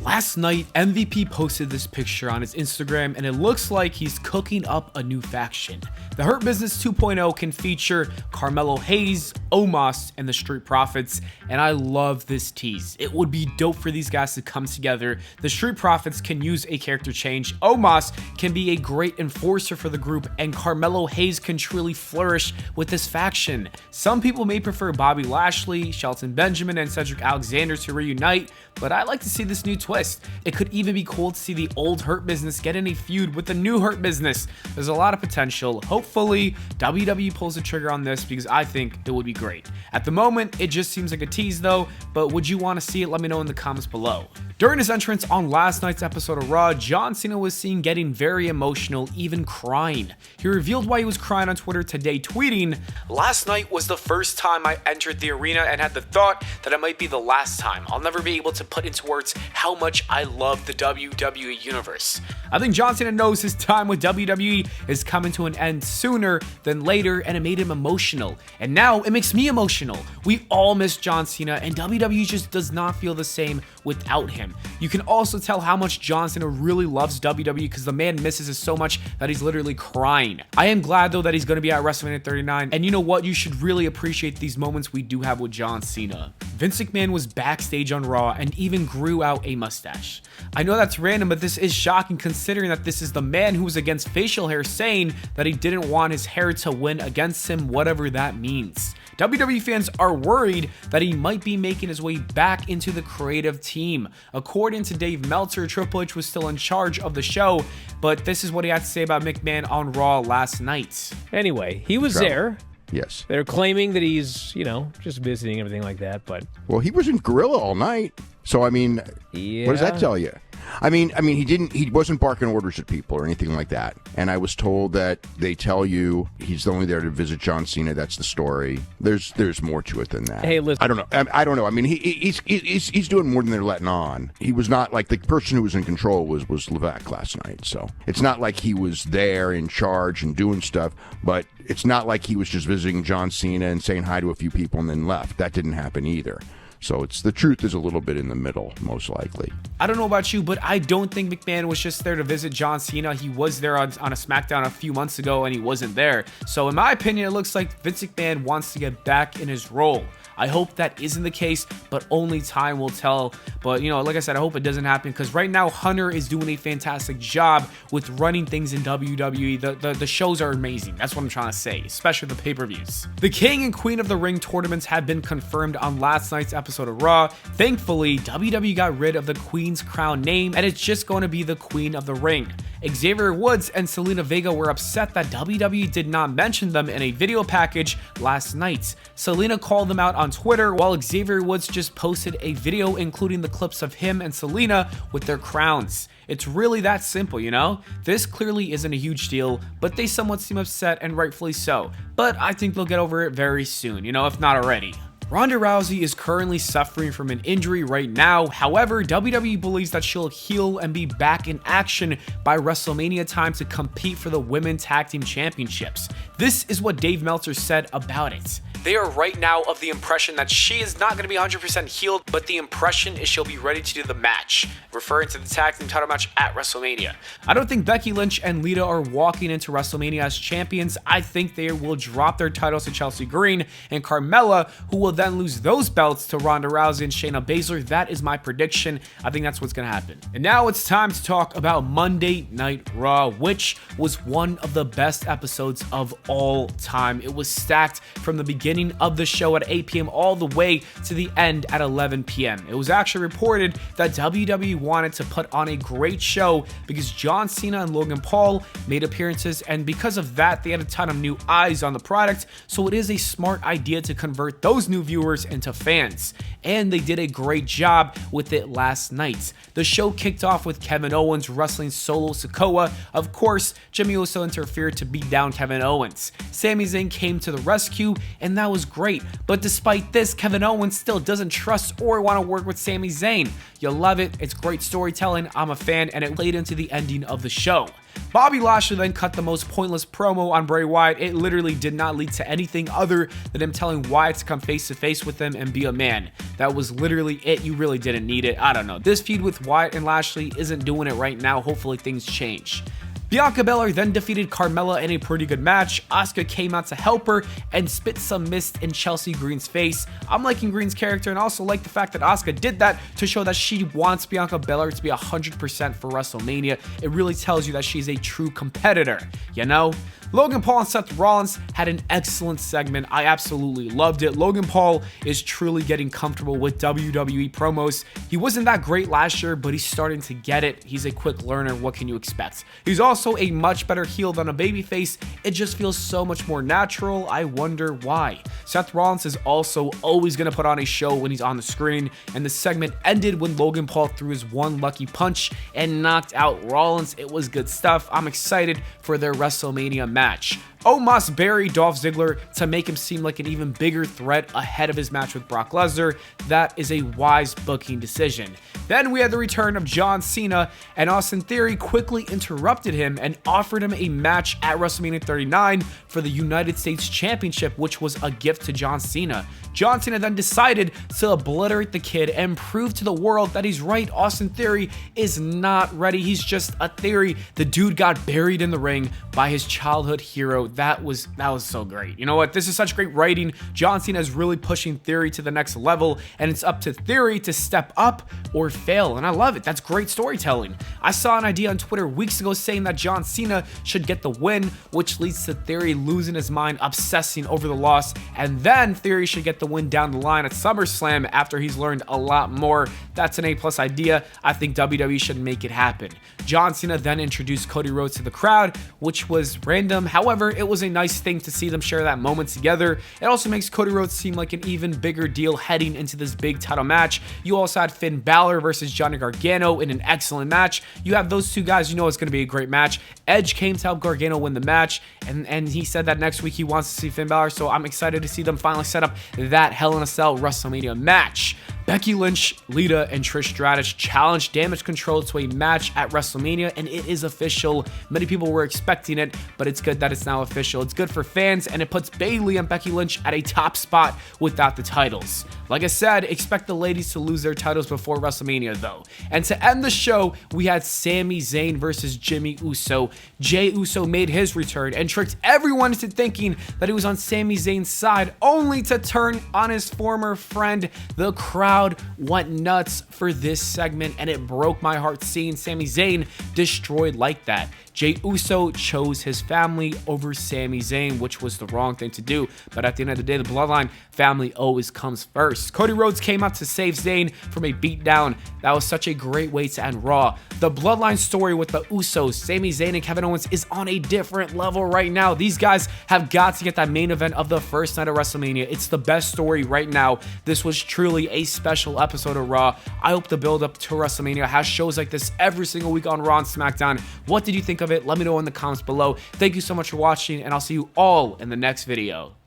Last night, MVP posted this picture on his Instagram, and it looks like he's cooking up a new faction. The Hurt Business 2.0 can feature Carmelo Hayes, Omos, and the Street Profits, and I love this tease. It would be dope for these guys to come together. The Street Profits can use a character change, Omos can be a great enforcer for the group, and Carmelo Hayes can truly flourish with this faction. Some people may prefer Bobby Lashley, Shelton Benjamin, and Cedric Alexander to reunite, but I like to see this new twist. It could even be cool to see the old Hurt Business get in a feud with the new Hurt Business. There's a lot of potential. Hopefully, WWE pulls the trigger on this because I think it would be great. At the moment, it just seems like a tease though, but would you want to see it? Let me know in the comments below. During his entrance on last night's episode of Raw, John Cena was seen getting very emotional, even crying. He revealed why he was crying on Twitter today, tweeting, "Last night was the first time I entered the arena and had the thought that it might be the last time. I'll never be able to put into words how much I love the WWE Universe." I think John Cena knows his time with WWE is coming to an end sooner than later, and it made him emotional. And now it makes me emotional. We all miss John Cena, and WWE just does not feel the same without him. You can also tell how much John Cena really loves WWE because the man misses it so much that he's literally crying. I am glad though that he's going to be at WrestleMania 39, and you know what? You should really appreciate these moments we do have with John Cena. Vince McMahon was backstage on Raw and even grew out a mustache. I know that's random, but this is shocking considering that this is the man who was against facial hair saying that he didn't want his hair to win against him, whatever that means. WWE fans are worried that he might be making his way back into the creative team. According to Dave Meltzer, Triple H was still in charge of the show, but this is what he had to say about McMahon on Raw last night. Anyway, he was there. Yes. They're claiming that he's, just visiting, everything like that, but... Well, he was in Gorilla all night. So, I mean, yeah. What does that tell you? I mean, he wasn't barking orders at people or anything like that. And I was told that they tell you he's only there to visit John Cena. That's the story. There's more to it than that. Hey, listen. I don't know. I don't know. I mean, he's doing more than they're letting on. He was not like the person who was in control was Levesque last night. So it's not like he was there in charge and doing stuff. But it's not like he was just visiting John Cena and saying hi to a few people and then left. That didn't happen either. So the truth is a little bit in the middle, most likely. I don't know about you, but I don't think McMahon was just there to visit John Cena. He was there on a SmackDown a few months ago, and he wasn't there. So in my opinion, it looks like Vince McMahon wants to get back in his role. I hope that isn't the case, but only time will tell. But, like I said, I hope it doesn't happen because right now Hunter is doing a fantastic job with running things in WWE. The shows are amazing. That's what I'm trying to say, especially the pay-per-views. The King and Queen of the Ring tournaments have been confirmed on last night's episode of Raw. Thankfully, WWE got rid of the Queen's Crown name, and it's just going to be the Queen of the Ring. Xavier Woods and Selena Vega were upset that WWE did not mention them in a video package last night. Selena called them out on Twitter, while Xavier Woods just posted a video including the clips of him and Selena with their crowns. It's really that simple, This clearly isn't a huge deal, but they somewhat seem upset, and rightfully so. But I think they'll get over it very soon, if not already. Ronda Rousey is currently suffering from an injury right now. However, WWE believes that she'll heal and be back in action by WrestleMania time to compete for the Women's Tag Team Championships. This is what Dave Meltzer said about it. They are right now of the impression that she is not going to be 100% healed, but the impression is she'll be ready to do the match, referring to the tag team title match at WrestleMania. I don't think Becky Lynch and Lita are walking into WrestleMania as champions. I think they will drop their titles to Chelsea Green and Carmella, who will then lose those belts to Ronda Rousey and Shayna Baszler. That is my prediction. I think that's what's going to happen. And now it's time to talk about Monday Night Raw, which was one of the best episodes of all time. It was stacked from the beginning of the show at 8 p.m. all the way to the end at 11 p.m. It was actually reported that WWE wanted to put on a great show because John Cena and Logan Paul made appearances, and because of that, they had a ton of new eyes on the product, so it is a smart idea to convert those new viewers into fans. And they did a great job with it last night. The show kicked off with Kevin Owens wrestling Solo Sikoa. Of course, Jimmy Uso interfered to beat down Kevin Owens. Sami Zayn came to the rescue, and and that was great. But despite this, Kevin Owens still doesn't trust or want to work with Sami Zayn. You'll love it. It's great storytelling. I'm a fan, and it played into the ending of the show. Bobby Lashley then cut the most pointless promo on Bray Wyatt. It literally did not lead to anything other than him telling Wyatt to come face to face with him and be a man. That was literally it. You really didn't need it. I don't know. This feud with Wyatt and Lashley isn't doing it right now. Hopefully things change. Bianca Belair then defeated Carmella in a pretty good match. Asuka came out to help her and spit some mist in Chelsea Green's face. I'm liking Green's character and also like the fact that Asuka did that to show that she wants Bianca Belair to be 100% for WrestleMania. It really tells you that she's a true competitor, you know? Logan Paul and Seth Rollins had an excellent segment. I absolutely loved it. Logan Paul is truly getting comfortable with WWE promos. He wasn't that great last year, but he's starting to get it. He's a quick learner. What can you expect? He's also a much better heel than a babyface. It just feels so much more natural. I wonder why. Seth Rollins is also always going to put on a show when he's on the screen, and the segment ended when Logan Paul threw his one lucky punch and knocked out Rollins. It was good stuff. I'm excited for their WrestleMania match. Omos buried Dolph Ziggler to make him seem like an even bigger threat ahead of his match with Brock Lesnar. That is a wise booking decision. Then we had the return of John Cena, and Austin Theory quickly interrupted him and offered him a match at WrestleMania 39 for the United States Championship, which was a gift to John Cena. John Cena then decided to obliterate the kid and prove to the world that he's right. Austin Theory is not ready. He's just a theory. The dude got buried in the ring by his childhood hero. That was so great. You know what? This is such great writing. John Cena is really pushing Theory to the next level, and it's up to Theory to step up or fail, and I love it. That's great storytelling. I saw an idea on Twitter weeks ago saying that John Cena should get the win, which leads to Theory losing his mind, obsessing over the loss, and then Theory should get the win down the line at SummerSlam after he's learned a lot more. That's an A+ idea. I think WWE should make it happen. John Cena then introduced Cody Rhodes to the crowd, which was random. However, it was a nice thing to see them share that moment together. It also makes Cody Rhodes seem like an even bigger deal heading into this big title match. You also had Finn Balor versus Johnny Gargano in an excellent match. You have those two guys, you know it's going to be a great match. Edge came to help Gargano win the match, and he said that next week he wants to see Finn Balor, so I'm excited to see them finally set up that Hell in a Cell WrestleMania match. Becky Lynch, Lita, and Trish Stratus challenged Damage Control to a match at WrestleMania, and it is official. Many people were expecting it, but it's good that it's now official. It's good for fans, and it puts Bayley and Becky Lynch at a top spot without the titles. Like I said, expect the ladies to lose their titles before WrestleMania, though. And to end the show, we had Sami Zayn versus Jimmy Uso. Jey Uso made his return and tricked everyone into thinking that he was on Sami Zayn's side, only to turn on his former friend. The crowd went nuts for this segment, and it broke my heart seeing Sami Zayn destroyed like that. Jey Uso chose his family over Sami Zayn, which was the wrong thing to do. But at the end of the day, the bloodline family always comes first. Cody Rhodes came out to save Zayn from a beatdown. That was such a great way to end Raw. The bloodline story with the Usos, Sami Zayn, and Kevin Owens is on a different level right now. These guys have got to get that main event of the first night of WrestleMania. It's the best story right now. This was truly a special episode of Raw. I hope the build up to WrestleMania has shows like this every single week on Raw and SmackDown. What did you think of it? Let me know in the comments below. Thank you so much for watching, and I'll see you all in the next video.